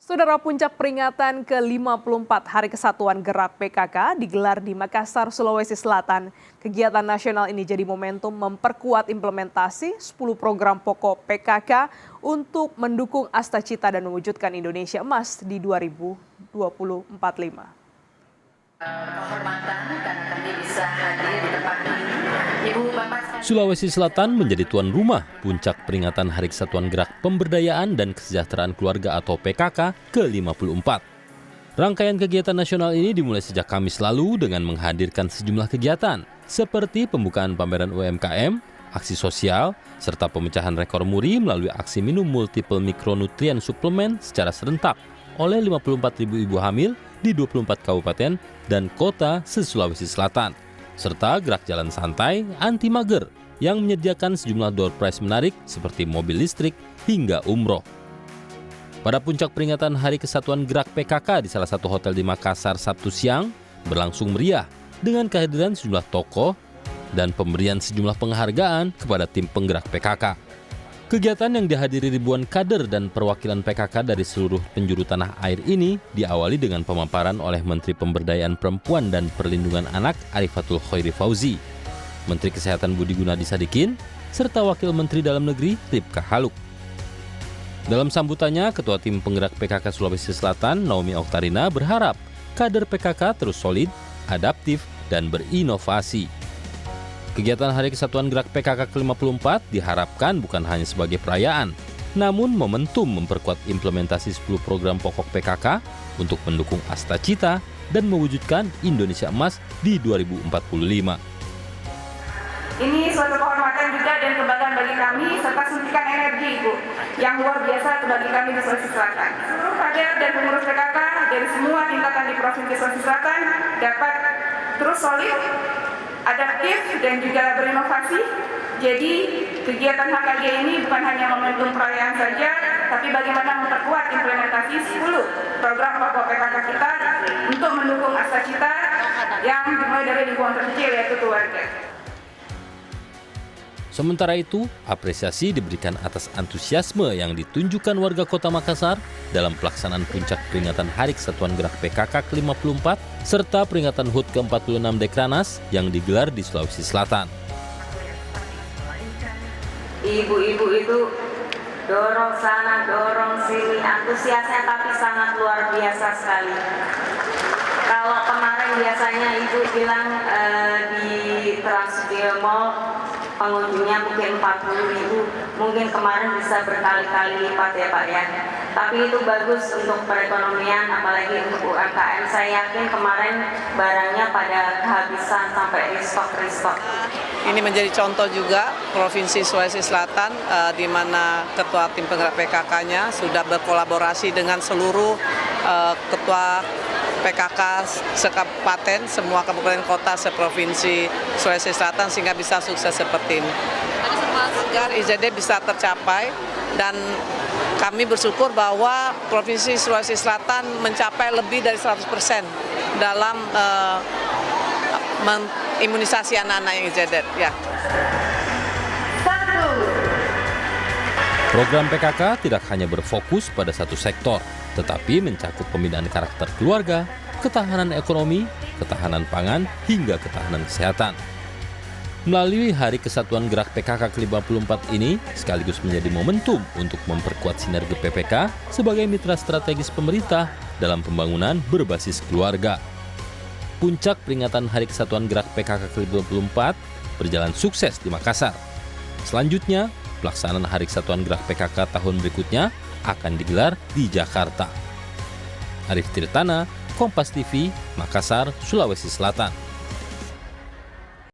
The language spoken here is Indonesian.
Saudara, puncak peringatan ke-54 Hari Kesatuan Gerak PKK digelar di Makassar, Sulawesi Selatan. Kegiatan nasional ini jadi momentum memperkuat implementasi 10 program pokok PKK untuk mendukung Astacita dan mewujudkan Indonesia Emas di 2045. Kehormatan karena kami bisa hadir di tempat ini. Ibu Bapak Sulawesi Selatan menjadi tuan rumah puncak peringatan Hari Kesatuan Gerak Pemberdayaan dan Kesejahteraan Keluarga atau PKK ke-54. Rangkaian kegiatan nasional ini dimulai sejak Kamis lalu dengan menghadirkan sejumlah kegiatan seperti pembukaan pameran UMKM, aksi sosial, serta pemecahan rekor muri melalui aksi minum multiple mikronutrien suplemen secara serentak oleh 54.000 ibu hamil di 24 kabupaten dan kota se-Sulawesi Selatan, serta gerak jalan santai anti mager yang menyediakan sejumlah door prize menarik seperti mobil listrik hingga umroh. Pada puncak peringatan Hari Kesatuan Gerak PKK di salah satu hotel di Makassar Sabtu siang berlangsung meriah dengan kehadiran sejumlah tokoh dan pemberian sejumlah penghargaan kepada tim penggerak PKK. Kegiatan yang dihadiri ribuan kader dan perwakilan PKK dari seluruh penjuru tanah air ini diawali dengan pemaparan oleh Menteri Pemberdayaan Perempuan dan Perlindungan Anak Arifatul Khoiri Fauzi, Menteri Kesehatan Budi Gunadi Sadikin, serta Wakil Menteri Dalam Negeri Ripka Haluk. Dalam sambutannya, Ketua Tim Penggerak PKK Sulawesi Selatan, Naomi Oktarina, berharap kader PKK terus solid, adaptif, dan berinovasi. Kegiatan Hari Kesatuan Gerak PKK ke-54 diharapkan bukan hanya sebagai perayaan, namun momentum memperkuat implementasi 10 program pokok PKK untuk mendukung Astacita dan mewujudkan Indonesia Emas di 2045. Ini suatu kehormatan juga dan kebanggaan bagi kami serta suntikan energi Ibu yang luar biasa bagi kami di Sulawesi Selatan. Seluruh kader dan pengurus PKK dari semua tingkatan di Provinsi Sulawesi Selatan dapat terus solid, adaptif dan juga berinovasi. Jadi kegiatan HKG ini bukan hanya momentum perayaan saja, tapi bagaimana memperkuat implementasi 10 program pokok PKK kita untuk mendukung Astacita yang dimulai dari lingkungan terkecil yaitu keluarga. Sementara itu, apresiasi diberikan atas antusiasme yang ditunjukkan warga kota Makassar dalam pelaksanaan puncak peringatan Hari Kesatuan Gerak PKK ke-54 serta peringatan HUT ke-46 Dekranas yang digelar di Sulawesi Selatan. ibu-ibu itu dorong sana, dorong sini, antusiasnya tapi sangat luar biasa sekali. Kalau kemarin biasanya ibu bilang di Trans Studio Mall pengunjungnya mungkin 40.000, mungkin kemarin bisa berkali-kali lipat ya Pak ya. Tapi itu bagus untuk perekonomian, apalagi untuk UMKM. Saya yakin kemarin barangnya pada kehabisan sampai restock. Ini menjadi contoh juga Provinsi Sulawesi Selatan di mana Ketua Tim Penggerak PKK-nya sudah berkolaborasi dengan seluruh Ketua PKK sekabupaten, semua kabupaten kota seprovinsi Sulawesi Selatan sehingga bisa sukses seperti ini. Agar IZD bisa tercapai dan kami bersyukur bahwa Provinsi Sulawesi Selatan mencapai lebih dari 100% dalam imunisasi anak-anak yang IZD. Ya. Program PKK tidak hanya berfokus pada satu sektor, tetapi mencakup pembinaan karakter keluarga, ketahanan ekonomi, ketahanan pangan, hingga ketahanan kesehatan. Melalui Hari Kesatuan Gerak PKK ke-54 ini sekaligus menjadi momentum untuk memperkuat sinergi PPK sebagai mitra strategis pemerintah dalam pembangunan berbasis keluarga. Puncak peringatan Hari Kesatuan Gerak PKK ke-54 berjalan sukses di Makassar. Selanjutnya, pelaksanaan Hari Kesatuan Gerak PKK tahun berikutnya akan digelar di Jakarta. Arif Tirtana, Kompas TV, Makassar, Sulawesi Selatan.